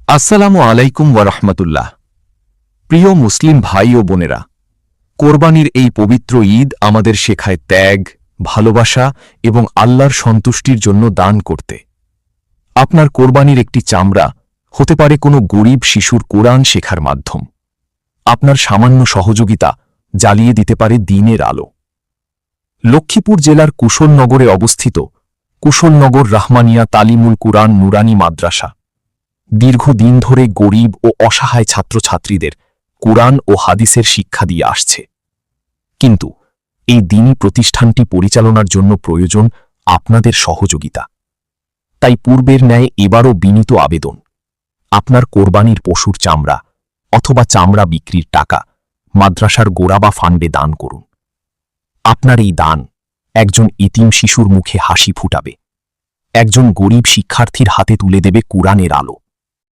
আসসালামু আলাইকুম ওয়া রাহমাতুল্লাহ। প্রিয় মুসলিম ভাই ও বোনেরা, কোরবানির এই পবিত্র ঈদ আমাদের শেখায় ত্যাগ, ভালোবাসা এবং আল্লাহর সন্তুষ্টির জন্য দান করতে। আপনার কোরবানির একটি চামড়া হতে পারে কোনো গরিব শিশুর কোরআন শেখার মাধ্যম। আপনার সামান্য সহযোগিতা জ্বালিয়ে দিতে পারে দ্বীনের আলো। লক্ষ্মীপুর জেলার কুশলনগরে অবস্থিত কুশলনগর রাহমানিয়া তালিমুল কুরআন নুরানি মাদ্রাসা দীর্ঘদিন ধরে গরিব ও অসহায় ছাত্রছাত্রীদের কুরআন ও হাদিসের শিক্ষা দিয়ে আসছে। কিন্তু এই দ্বীনি প্রতিষ্ঠানটি পরিচালনার জন্য প্রয়োজন আপনাদের সহযোগিতা। তাই পূর্বের ন্যায় এবারও বিনীত আবেদন, আপনার কোরবানির পশুর চামড়া অথবা চামড়া বিক্রির টাকা মাদ্রাসার গোড়া বা ফান্ডে দান করুন। আপনার এই দান একজন ইতিম শিশুর মুখে হাসি ফুটাবে, একজন গরিব শিক্ষার্থীর হাতে তুলে দেবে কুরআনের আলো।